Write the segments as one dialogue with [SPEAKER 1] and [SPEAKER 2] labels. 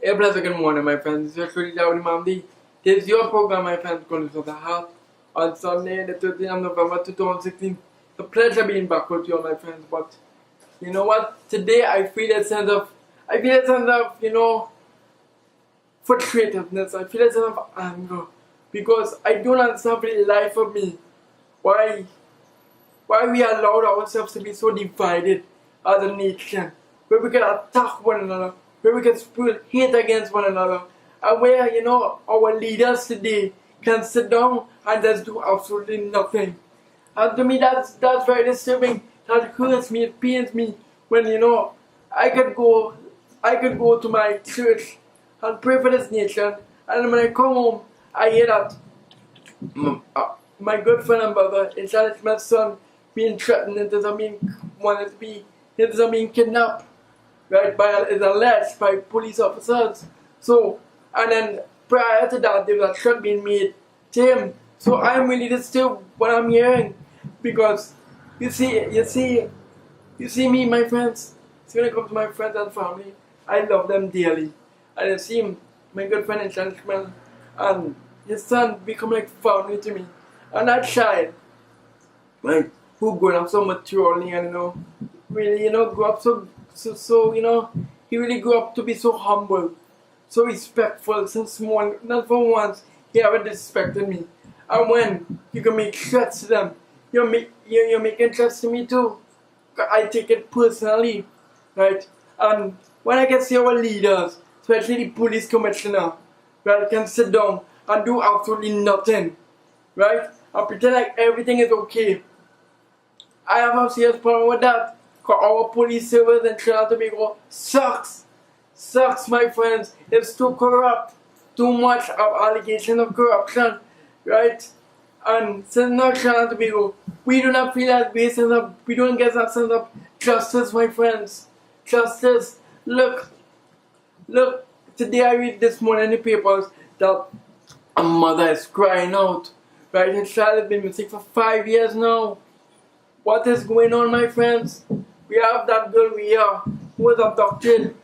[SPEAKER 1] A pleasant good morning, my friends. This is Shuri Jawadi Mamdi. This is your program, my friends, called From the Heart. On Sunday, the 13th of November 2016. It's a pleasure being back with you, my friends. But you know what? Today I feel a sense of, frustrativeness. I feel a sense of anger because I don't understand for the life of me why we allowed ourselves to be so divided as a nation, where we can attack one another, where we can spread hate against one another, and where, our leaders today can sit down and just do absolutely nothing. And to me, that's very disturbing. That hurts me, it pains me when, I could go, to my church and pray for this nation, and when I come home, I hear that my good friend and brother, inside my son, being threatened, it is being wanted to be, it is being kidnapped, right, is alleged by police officers. So, and then prior to that, there was a threat being made to him. So I'm really disturbed what I'm hearing, because you see me, my friends. It's when it comes to my friends and family, I love them dearly. And I see him, my good friend and gentleman, and his son become like family to me. And that child, like, who grown up so maturely and really grew up so he really grew up to be so humble, so respectful, so small. Not for once he ever disrespected me. And when you can make threats to them, you're making threats to me too. I take it personally, right? And when I can see our leaders, especially the police commissioner, right, can sit down and do absolutely nothing, right? And pretend like everything is okay. I have a serious problem with that. Because our police service in Trinidad and Tobago sucks. Sucks, my friends. It's too corrupt. Too much of allegation of corruption, right? And since now Trinidad and Tobago, we do not feel that we don't get that sense of justice, my friends. Justice. Look, today I read this morning in the papers that a mother is crying out. Right, her child has been missing for 5 years now. What is going on, my friends? We have that girl Ria who was abducted.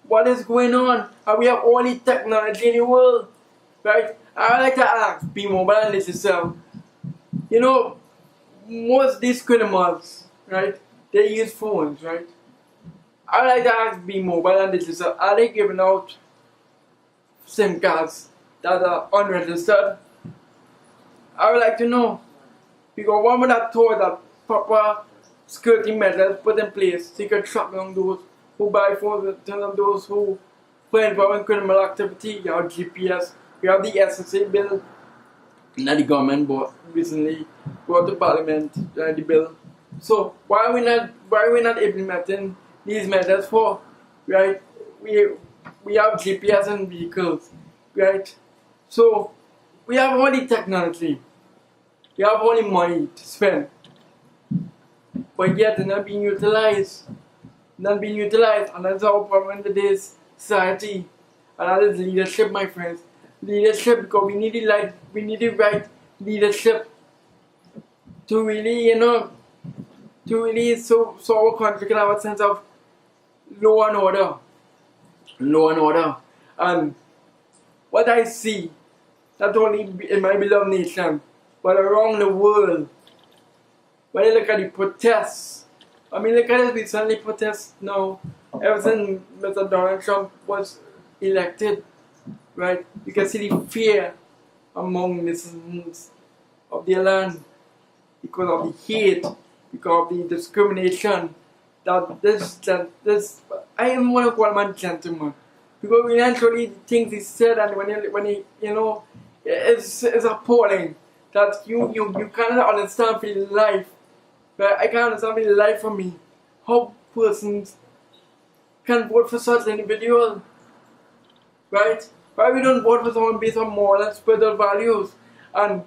[SPEAKER 1] What is going on? And we have all the technology in the world. Right? I like to ask B-Mobile and this yourself. Most of these criminals, right? They use phones, right? I like to ask B-Mobile and this yourself, are they giving out SIM cards that are unregistered? I would like to know, because one would have thought that proper security measures put in place so you can track down those who buy phones and those who are involved in criminal activity. You have GPS, you have the SSA bill that the government recently brought to Parliament, the bill. So why are we not implementing these measures for? Right? We have GPS in vehicles, right? So we have all the technology. We have all the money to spend, but yet they're not being utilized. And that's our problem in today's society. And that is leadership, my friends. Leadership, because we need the right leadership to really, so our country can have a sense of law and order. And what I see, not only in my beloved nation, but around the world, when you look at the protests, look at the recently protests now, ever since Mr. Donald Trump was elected, right? You can see the fear among the citizens of their land because of the hate, because of the discrimination. I am one of one gentleman, because we actually things he said, and when he it's appalling. That you cannot understand for life. But I can't understand for life for me how persons can vote for such an individual. Right? Why we don't vote for someone based on moral and spiritual values? And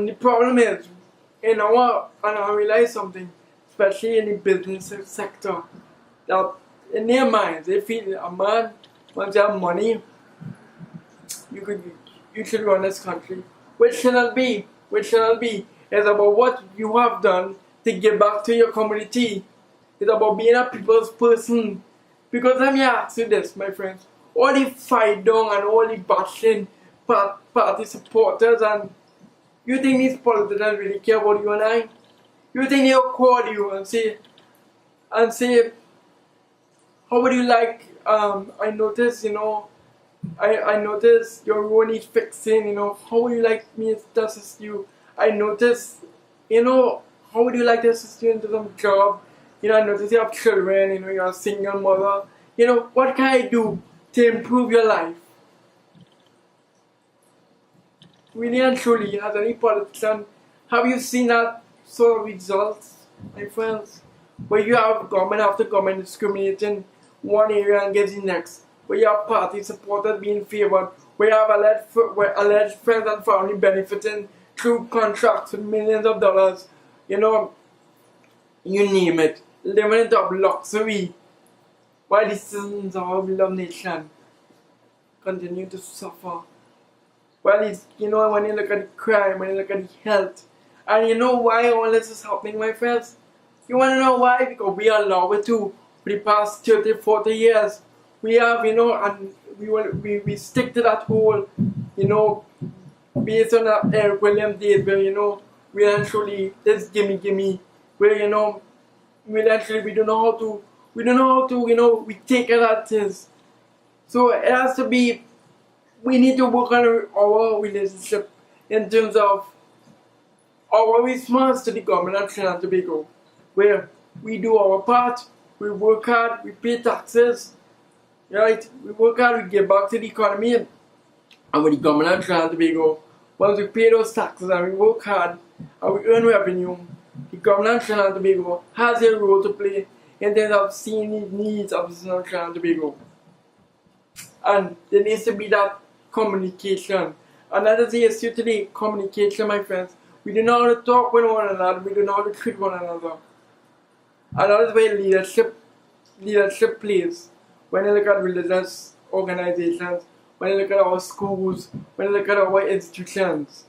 [SPEAKER 1] the problem is, and I realize something, especially in the business sector, that in their minds they feel a man, once you have money, you should run this country. Which shall be. It's about what you have done to give back to your community. It's about being a people's person. Because let me ask you this, my friends. All the fight down and all the bashing party supporters, and you think these politicians really care about you and I? You think they'll call you and say, how would you like, I noticed, I noticed your road needs fixing, how would you like me to assist you? I noticed, how would you like to assist you into some job? I noticed you have children, you're a single mother. What can I do to improve your life? Really and truly, has any politician, have you seen that sort of results, my friends? Where you have government after government discriminating one area and gives the next. Where you have party supporters being favored. Where you have alleged friends and family benefiting through contracts with millions of dollars. You name it. Living it up luxury. While the citizens of our beloved nation continue to suffer. Well, when you look at the crime, when you look at the health, and you know why all this is happening, my friends? You want to know why? Because we allow it to. For the past 30, 40 years, we have, and we stick to that whole, based on that Eric Williams days where, we actually, this gimme, where, we actually, we don't know how to, we take it as is. So it has to be, we need to work on our relationship in terms of our response to the government of Trinidad and Tobago, where we do our part, we work hard, we pay taxes, right? We work hard, we give back to the economy, and with the government of Trinidad and Tobago, once we pay those taxes and we work hard and we earn revenue, the government of Trinidad and Tobago has a role to play in terms of seeing the needs of the citizens of Trinidad and Tobago. And there needs to be that communication. And that is the issue today, communication, my friends. We do know how to talk with one another, we do know how to treat one another. And that is where leadership plays. When you look at religious organizations, when you look at our schools, when you look at our institutions,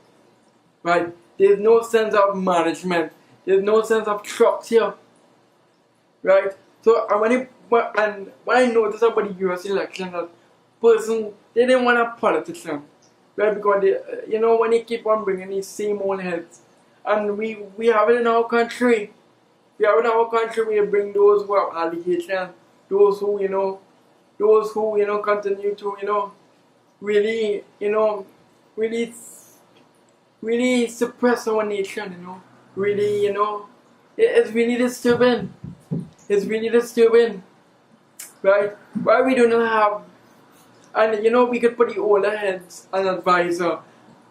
[SPEAKER 1] right? There's no sense of management. There's no sense of structure, right? So when I noticed about the US election, that they didn't want a politician, right? Because when they keep on bringing these same old heads, and we have it in our country. We have in our country, we bring those who have allegations, those who continue to really really suppress our nation. Really it's really disturbing. It's really disturbing, right? Why we do not have, and we could put the older heads as advisors,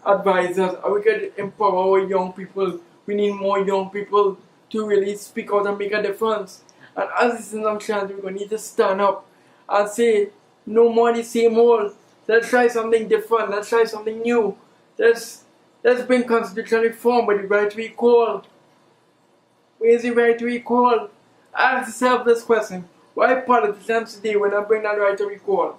[SPEAKER 1] and we could empower our young people. We need more young people to really speak out and make a difference. And as citizens of Trinidad, we're going to need to stand up and say, no more the same old. Let's try something different. Let's try something new. Let's bring constitutional reform with the right to recall. Where is the right to recall? Ask yourself this question. Why politicians today when I bring that right to recall?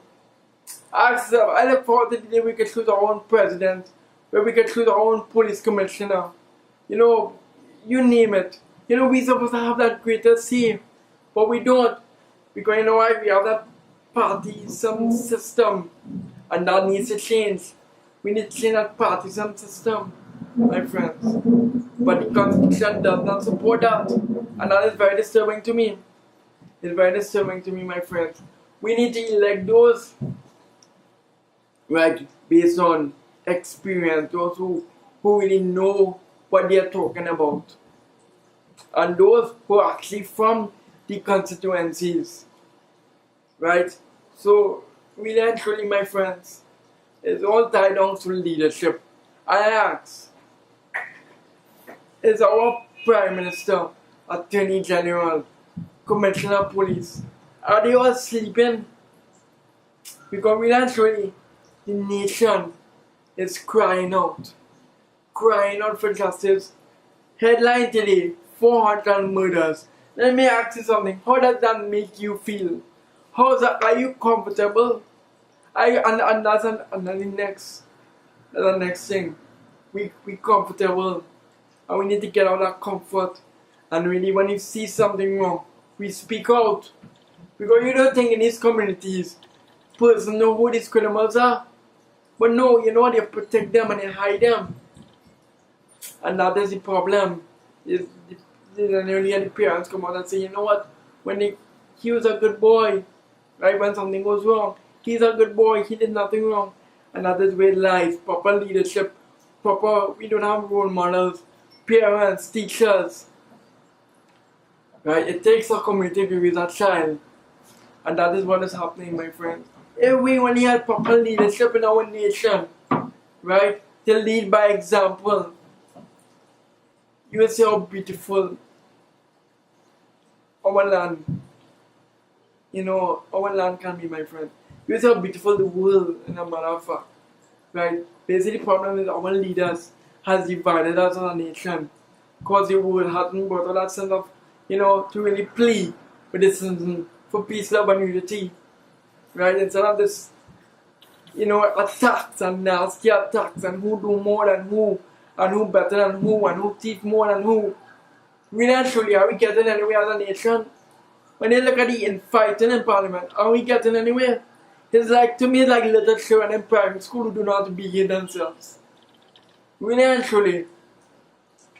[SPEAKER 1] Ask yourself, I look forward to the day we can choose our own president, where we can choose our own police commissioner. You name it. We're supposed to have that greater say, but we don't. Because why? We have that party-some system, and that needs to change. We need to change that party-some system, my friends. But the Constitution does not support that, and that is very disturbing to me. It's very disturbing to me, my friends. We need to elect those, right, based on experience, those who really know what they are talking about. And those who are actually from the constituencies, right? So, really and truly, my friends, it's all tied down to leadership. I ask, is our Prime Minister, Attorney General, Commissioner of Police, are they all sleeping? Because really and truly, the nation is crying out for justice. Headline today, 400 murders. Let me ask you something. How does that make you feel? Are you comfortable? And that's the next thing. We comfortable. And we need to get out of that comfort. And really when you see something wrong, we speak out. Because you don't think in these communities, person know who these criminals are. But no, you know, they protect them and they hide them. And that is the problem. Is only the parents come out and say, you know what, he was a good boy, right? When something goes wrong, he's a good boy, he did nothing wrong. And that is where lies, proper leadership, we don't have role models, parents, teachers. Right? It takes a community to raise a child. And that is what is happening, my friends. If we only had proper leadership in our nation, right, to lead by example, you will see how beautiful our land, our land can be, my friend. You will see how beautiful the world in a matter of fact, right? Basically, the problem is our leaders has divided us as a nation, because the world hasn't brought all that sense of, to really plead with the citizens for peace, love, and unity, right? Instead of this, attacks and nasty attacks and who do more than who, and who better than who, and who teach more than who. We naturally, are we getting anywhere as a nation? When you look at the infighting in parliament, are we getting anywhere? It's like, to me, it's like little children in private school who do not behave themselves. Really and truly.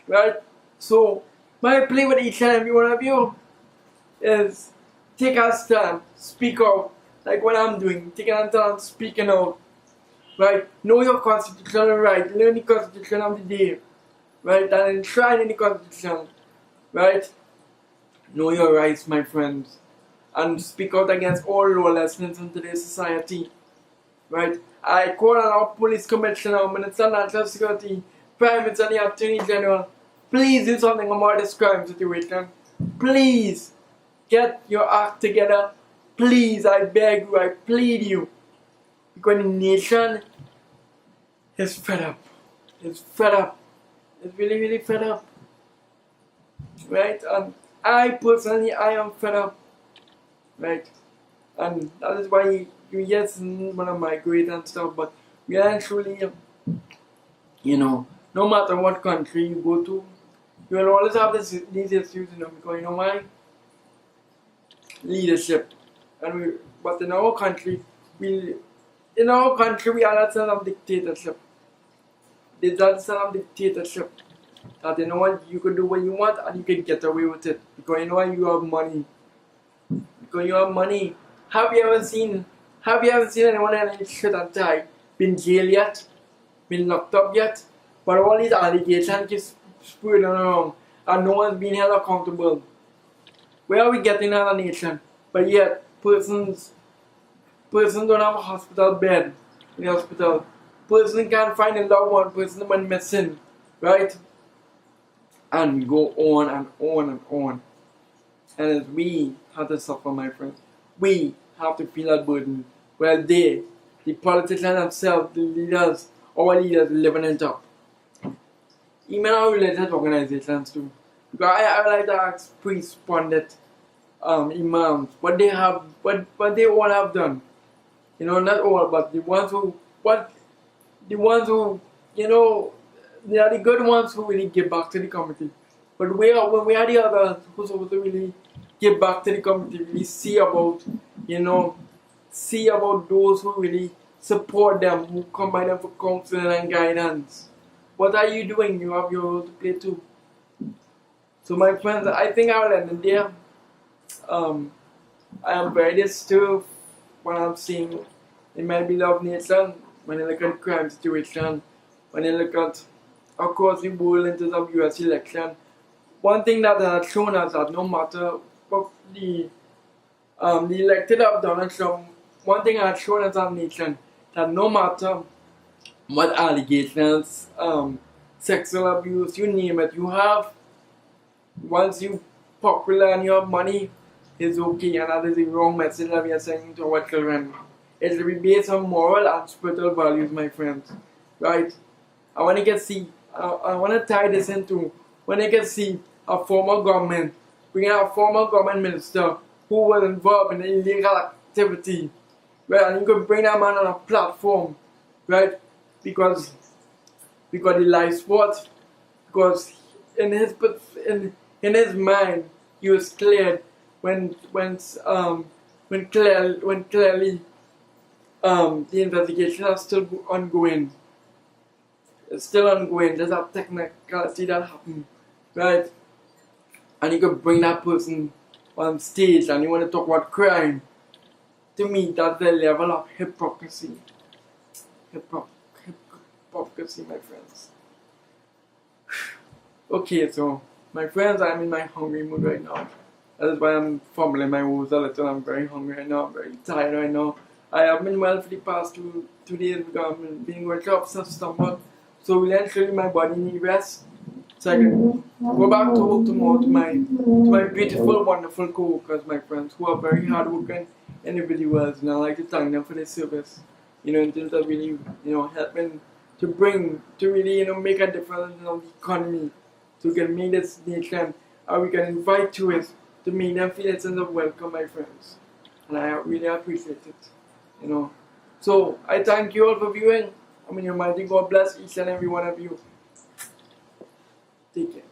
[SPEAKER 1] Right? So, my plea with each and every one of you is take a stand, speak out, like what I'm doing, taking a stand, speaking out. Right? Know your constitutional right, learn the constitution of the day. Right? And enshrine in the constitution. Right? Know your rights, my friends. And speak out against all lawlessness in today's society. Right? I call on our police commissioner, Minister of National Security, Prime Minister and the Attorney General. Please do something about this crime situation. Please get your act together. Please, I beg you, I plead you. Because the nation is fed up. It's fed up. It's really, really fed up. Right? And I personally, I am fed up. Right? And that is why yes, want to migrate and stuff, but we are truly, no matter what country you go to, you will always have these issues, because you know why? Leadership. But in our country, we are that sort of dictatorship. There's that sort of dictatorship. That you can do what you want and you can get away with it. Because you have money. Because you have money. Have you ever seen anyone in any shirt and tie been jailed yet? Been locked up yet? But all these allegations keep spreading around and no one's being held accountable. Where are we getting as a nation? But yet, persons don't have a hospital bed in the hospital. Person can't find a loved one, person went missing. Right? And go on and on and on. And we have to suffer, my friends. We have to feel that burden. Well, the politicians themselves, the leaders, our leaders living it up. Even our religious organizations too. Because I like to ask priests, pundits, imams, what they all have done. Not all, but the ones who, they are the good ones who really give back to the community. But when we are the others who are supposed to really give back to the community, really see about those who really support them, who come by them for counseling and guidance. What are you doing? You have your role to play too. So my friends, I think I will end it there. I am very disturbed when I'm seeing in my beloved nation, when I look at crime situation, when I look at across the world in terms of US election. One thing that has shown us that no matter what the elected of Donald Trump, one thing has shown us as a nation that no matter what allegations, sexual abuse, you name it, you have, once you popular and you have money, it's okay, and that is the wrong message that we are sending to our children. It should be based on moral and spiritual values, my friends. Right? I want to tie this into when I can see a former government, bringing a former government minister who was involved in illegal activity, right? And you could bring that man on a platform, right? Because he likes sport, because in his mind he was cleared when when clearly the investigation is still ongoing. It's still ongoing. There's a technicality that happened, right? And you could bring that person on stage and you want to talk about crime. To me, that's the level of hypocrisy. Hypocrisy, my friends. Okay, so my friends, I'm in my hungry mood right now. That is why I'm fumbling my words a little. I'm very hungry right now. I'm very tired right now. I have been well for the past two days because I've been working up some stomach. So eventually my body needs rest. So I can go back to work tomorrow to my beautiful, wonderful co-workers, my friends, who are very hardworking individuals, and I like to thank them for their service. In terms of really, helping to really, make a difference in the economy, so we can make this nation, and we can invite tourists to make them feel a sense of welcome, my friends. And I really appreciate it. So I thank you all for viewing. Almighty God bless each and every one of you. Take care.